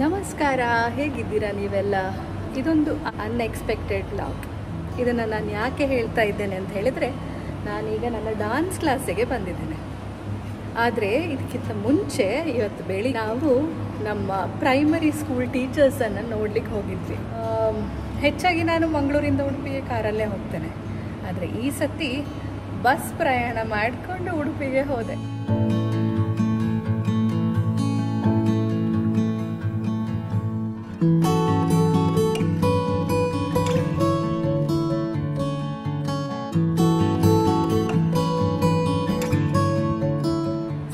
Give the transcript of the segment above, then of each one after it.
ನಮಸ್ಕಾರ, ಹೇಗಿದ್ದೀರಾ ನೀವೆಲ್ಲ? ಇದೊಂದು ಅನ್ಎಕ್ಸ್ಪೆಕ್ಟೆಡ್ ಲಾಗ್. ಇದನ್ನು ನಾನು ಯಾಕೆ ಹೇಳ್ತಾ ಇದ್ದೇನೆ ಅಂತ ಹೇಳಿದರೆ, ನಾನೀಗ ನನ್ನ ಡಾನ್ಸ್ ಕ್ಲಾಸಿಗೆ ಬಂದಿದ್ದೇನೆ. ಆದರೆ ಇದಕ್ಕಿಂತ ಮುಂಚೆ ಇವತ್ತು ಬೆಳಿಗ್ಗೆ ನಾವು ನಮ್ಮ ಪ್ರೈಮರಿ ಸ್ಕೂಲ್ ಟೀಚರ್ಸನ್ನು ನೋಡ್ಲಿಕ್ಕೆ ಹೋಗಿದ್ವಿ. ಹೆಚ್ಚಾಗಿ ನಾನು ಮಂಗಳೂರಿಂದ ಉಡುಪಿಗೆ ಕಾರಲ್ಲೇ ಹೋಗ್ತೇನೆ. ಆದರೆ ಈ ಸತಿ ಬಸ್ ಪ್ರಯಾಣ ಮಾಡಿಕೊಂಡು ಉಡುಪಿಗೆ ಹೋದೆ.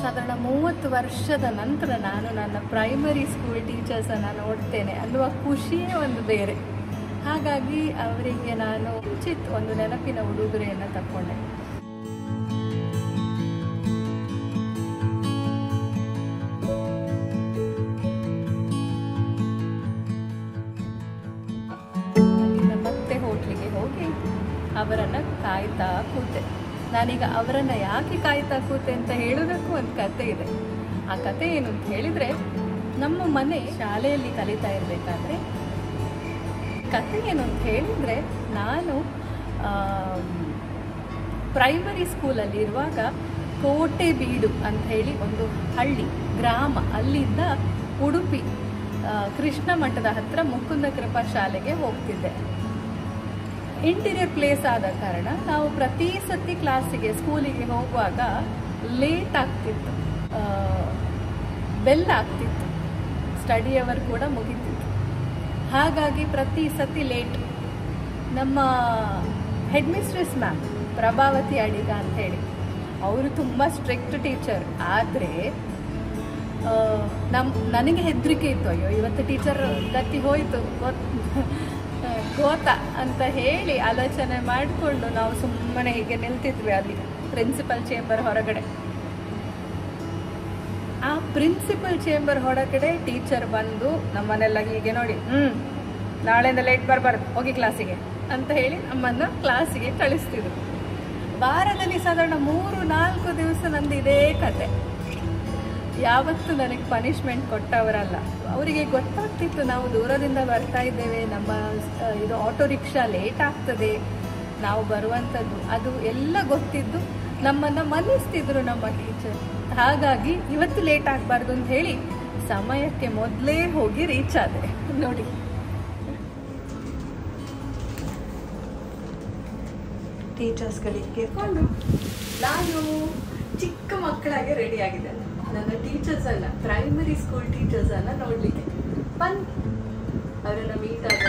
ಸಾಧಾರಣ 30 ವರ್ಷದ ನಂತರ ನಾನು ನನ್ನ ಪ್ರೈಮರಿ ಸ್ಕೂಲ್ ಟೀಚರ್ಸನ್ನು ನೋಡ್ತೇನೆ ಅನ್ನುವ ಖುಷಿಯೇ ಒಂದು ಬೇರೆ. ಹಾಗಾಗಿ ಅವರಿಗೆ ನಾನು ಕಿಂಚಿತ್ ಒಂದು ನೆನಪಿನ ಉಡುಗೊರೆಯನ್ನು ತಗೊಂಡೆ. ಮತ್ತೆ ಹೋಟ್ಲಿಗೆ ಹೋಗಿ ಅವರನ್ನು ಕಾಯ್ತಾ ಕೂತೆ. ನಾನೀಗ ಅವರನ್ನು ಯಾಕೆ ಕಾಯ್ತಾ ಕೂತೆ ಅಂತ ಹೇಳೋದಕ್ಕೂ ಒಂದು ಕತೆ ಇದೆ. ಆ ಕತೆ ಏನು ಅಂತ ಹೇಳಿದರೆ, ನಮ್ಮ ಮನೆ ಶಾಲೆಯಲ್ಲಿ ಕಲಿತಾ ಇರಬೇಕಾದ್ರೆ, ಕತೆ ಏನು ಅಂತ ಹೇಳಿದರೆ, ನಾನು ಪ್ರೈಮರಿ ಸ್ಕೂಲಲ್ಲಿ ಇರುವಾಗ ಕೋಟೆಬೀಡು ಅಂತ ಹೇಳಿ ಒಂದು ಹಳ್ಳಿ ಗ್ರಾಮ, ಅಲ್ಲಿಂದ ಉಡುಪಿ ಕೃಷ್ಣ ಮಠದ ಹತ್ರ ಮುಕುಂದ ಕೃಪಾ ಶಾಲೆಗೆ ಹೋಗ್ತಿದ್ದೆ. ಇಂಟೀರಿಯರ್ ಪ್ಲೇಸ್ ಆದ ಕಾರಣ ನಾವು ಪ್ರತಿ ಸತಿ ಕ್ಲಾಸಿಗೆ ಸ್ಕೂಲಿಗೆ ಹೋಗುವಾಗ ಲೇಟ್ ಆಗ್ತಿತ್ತು, ಬೆಲ್ ಆಗ್ತಿತ್ತು, ಸ್ಟಡಿ ಅವರ್ ಕೂಡ ಮುಗಿತಿತ್ತು. ಹಾಗಾಗಿ ಪ್ರತಿ ಸತಿ ಲೇಟ್. ನಮ್ಮ ಹೆಡ್ ಮಿಸ್ಟ್ರೆಸ್ ಮ್ಯಾಮ್ ಪ್ರಭಾವತಿ ಅಡಿಗ ಅಂತ ಹೇಳಿ, ಅವರು ತುಂಬ ಸ್ಟ್ರಿಕ್ಟ್ ಟೀಚರ್. ಆದರೆ ನನಗೆ ಹೆದರಿಕೆ ಇತ್ತು, ಅಯ್ಯೋ ಇವತ್ತು ಟೀಚರ್ ಗತಿ ಹೋಯಿತು ಗೋತಾ ಅಂತ ಹೇಳಿ ಆಲೋಚನೆ ಮಾಡಿಕೊಂಡು ನಾವು ಸುಮ್ಮನೆ ಹೀಗೆ ನಿಲ್ತಿದ್ವಿ ಅಲ್ಲಿ ಪ್ರಿನ್ಸಿಪಲ್ ಚೇಂಬರ್ ಹೊರಗಡೆ. ಆ ಪ್ರಿನ್ಸಿಪಲ್ ಚೇಂಬರ್ ಹೊರಗಡೆ ಟೀಚರ್ ಬಂದು ನಮ್ಮನ್ನೆಲ್ಲ ಹೀಗೆ ನೋಡಿ, ನಾಳೆಯಿಂದ ಲೇಟ್ ಬರಬಾರ್ದು, ಹೋಗಿ ಕ್ಲಾಸಿಗೆ ಅಂತ ಹೇಳಿ ನಮ್ಮನ್ನು ಕ್ಲಾಸಿಗೆ ಕಳಿಸ್ತಿದ್ರು. ವಾರದಲ್ಲಿ ಸಾಧಾರಣ 3-4 ದಿವಸ ನಂದು ಇದೇ ಕತೆ. ಯಾವತ್ತೂ ನನಗೆ ಪನಿಷ್ಮೆಂಟ್ ಕೊಟ್ಟವರಲ್ಲ. ಅವರಿಗೆ ಗೊತ್ತಾಗ್ತಿತ್ತು ನಾವು ದೂರದಿಂದ ಬರ್ತಾ ಇದ್ದೇವೆ, ನಮ್ಮ ಇದು ಆಟೋ ರಿಕ್ಷಾ ಲೇಟ್ ಆಗ್ತದೆ, ನಾವು ಬರುವಂಥದ್ದು ಅದು ಎಲ್ಲ ಗೊತ್ತಿದ್ದು ನಮ್ಮನ್ನು ಮನ್ನಿಸ್ತಿದ್ರು ನಮ್ಮ ಟೀಚರ್. ಹಾಗಾಗಿ ಇವತ್ತು ಲೇಟ್ ಆಗಬಾರ್ದು ಅಂತ ಹೇಳಿ ಸಮಯಕ್ಕೆ ಮೊದಲೇ ಹೋಗಿ ರೀಚ್ ಆದೆ. ನೋಡಿ, ಟೀಚರ್ಸ್ಗಳಿಗೆ ಕೇಳ್ಕೊಂಡು ನಾನು ಚಿಕ್ಕ ಮಕ್ಕಳಾಗೆ ರೆಡಿ ಆಗಿದ್ದೇನೆ. ನನ್ನ ಟೀಚರ್ಸನ್ನು, ಪ್ರೈಮರಿ ಸ್ಕೂಲ್ ಟೀಚರ್ಸನ್ನು ನೋಡಲಿಕ್ಕೆ ಬನ್ನಿ, ಅವರನ್ನು ಮೀಟ್ ಆಗ.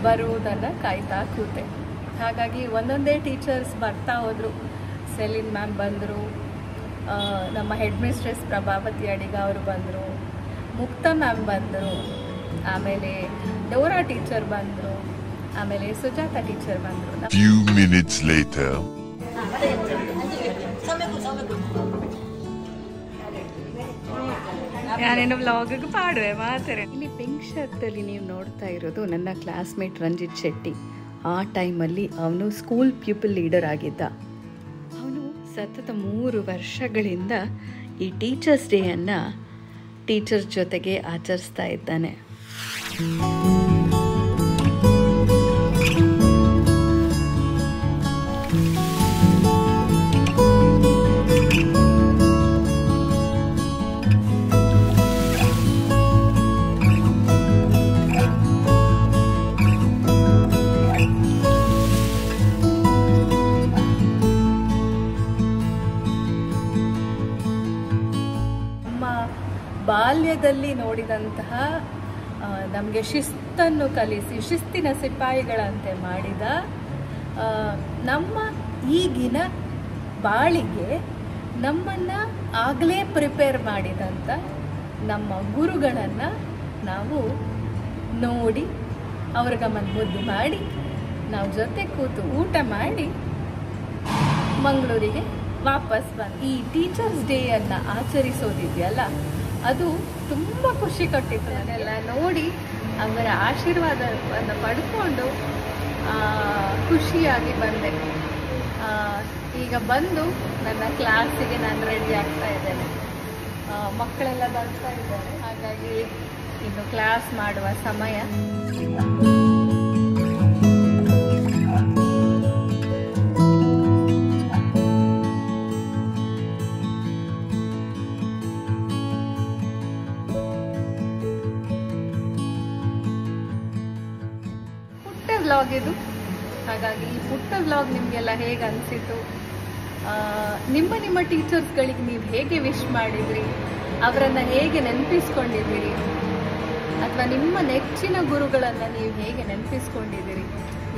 ಬರುವುದನ್ನು ಕಾಯ್ತಾ ಕೂತೆ. ಹಾಗಾಗಿ ಒಂದೊಂದೇ ಟೀಚರ್ಸ್ ಬರ್ತಾ ಹೋದರು. ಸೆಲಿನ್ ಮ್ಯಾಮ್ ಬಂದರು, ನಮ್ಮ ಹೆಡ್ ಮಿಸ್ಟ್ರೆಸ್ ಪ್ರಭಾವತಿ ಅಡಿಗ ಅವರು ಬಂದರು, ಮುಕ್ತಾ ಮ್ಯಾಮ್ ಬಂದರು, ಆಮೇಲೆ ಡೋರಾ ಟೀಚರ್ ಬಂದರು, ಆಮೇಲೆ ಸುಜಾತಾ ಟೀಚರ್ ಬಂದರು. Few minutes later. ನಾನೇನು ವ್ಲಾಗಿಗೆ ಪಾಡುವೆ ಮಾತಾರೆ. ಇಲ್ಲಿ ಪಿಂಕ್ ಶರ್ಟಲ್ಲಿ ನೀವು ನೋಡ್ತಾ ಇರೋದು ನನ್ನ ಕ್ಲಾಸ್ಮೇಟ್ ರಂಜಿತ್ ಶೆಟ್ಟಿ. ಆ ಟೈಮಲ್ಲಿ ಅವನು ಸ್ಕೂಲ್ ಪ್ಯೂಪಲ್ ಲೀಡರ್ ಆಗಿದ್ದ. ಅವನು ಸತತ 3 ವರ್ಷಗಳಿಂದ ಈ ಟೀಚರ್ಸ್ ಡೇಯನ್ನು ಟೀಚರ್ಸ್ ಜೊತೆಗೆ ಆಚರಿಸ್ತಾ ಇದ್ದಾನೆ. ಬಾಲ್ಯದಲ್ಲಿ ನೋಡಿದಂತಹ ನಮಗೆ ಶಿಸ್ತನ್ನು ಕಲಿಸಿ ಶಿಸ್ತಿನ ಸಿಪಾಯಿಗಳಂತೆ ಮಾಡಿದ ನಮ್ಮ ಈಗಿನ ಬಾಳಿಗೆ ನಮ್ಮನ್ನು ಆಗಲೇ ಪ್ರಿಪೇರ್ ಮಾಡಿದಂಥ ನಮ್ಮ ಗುರುಗಳನ್ನು ನಾವು ನೋಡಿ ಅವ್ರ ಗಮನ ಮುದ್ದು ಮಾಡಿ ನಾವು ಜೊತೆ ಕೂತು ಊಟ ಮಾಡಿ ಮಂಗಳೂರಿಗೆ ವಾಪಸ್ ಬಂದು ಈ ಟೀಚರ್ಸ್ ಡೇ ಅನ್ನ ಆಚರಿಸೋದಿದೆಯಲ್ಲ, ಅದು ತುಂಬ ಖುಷಿ ಕೊಟ್ಟಿತ್ತು. ಅದೆಲ್ಲ ನೋಡಿ ಅವರ ಆಶೀರ್ವಾದವನ್ನು ಪಡ್ಕೊಂಡು ಖುಷಿಯಾಗಿ ಬಂದೆ. ಈಗ ಬಂದು ನನ್ನ ಕ್ಲಾಸಿಗೆ ನಾನು ರೆಡಿ ಆಗ್ತಾ ಇದ್ದೇನೆ. ಮಕ್ಕಳೆಲ್ಲ ಬರ್ತಾ ಇದ್ದಾರೆ, ಹಾಗಾಗಿ ಇನ್ನು ಕ್ಲಾಸ್ ಮಾಡುವ ಸಮಯ. ಪುಟ್ಟ ವ್ಲಾಗ್ ಇದು, ಹಾಗಾಗಿ ಈ ಪುಟ್ಟ ವ್ಲಾಗ್ ನಿಮಗೆಲ್ಲ ಹೇಗೆ ಅನಿಸಿತು, ನಿಮ್ಮ ಟೀಚರ್ಸ್ಗಳಿಗೆ ನೀವು ಹೇಗೆ ವಿಶ್ ಮಾಡಿದ್ರಿ, ಅವರನ್ನು ಹೇಗೆ ನೆನಪಿಸ್ಕೊಂಡಿದ್ದೀರಿ, ಅಥವಾ ನಿಮ್ಮ ನೆಚ್ಚಿನ ಗುರುಗಳನ್ನು ನೀವು ಹೇಗೆ ನೆನಪಿಸ್ಕೊಂಡಿದ್ದೀರಿ,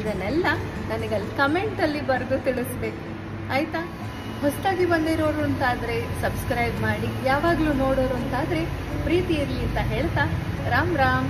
ಇದನ್ನೆಲ್ಲ ನನಗಲ್ಲಿ ಕಮೆಂಟಲ್ಲಿ ಬರೆದು ತಿಳಿಸ್ಬೇಕು ಆಯಿತಾ. ಹೊಸದಾಗಿ ಬಂದಿರೋರು ಅಂತಾದರೆ ಸಬ್ಸ್ಕ್ರೈಬ್ ಮಾಡಿ, ಯಾವಾಗಲೂ ನೋಡೋರು ಅಂತಾದರೆ ಪ್ರೀತಿ ಇರಲಿ ಅಂತ ಹೇಳ್ತಾ ರಾಮ್ ರಾಮ್.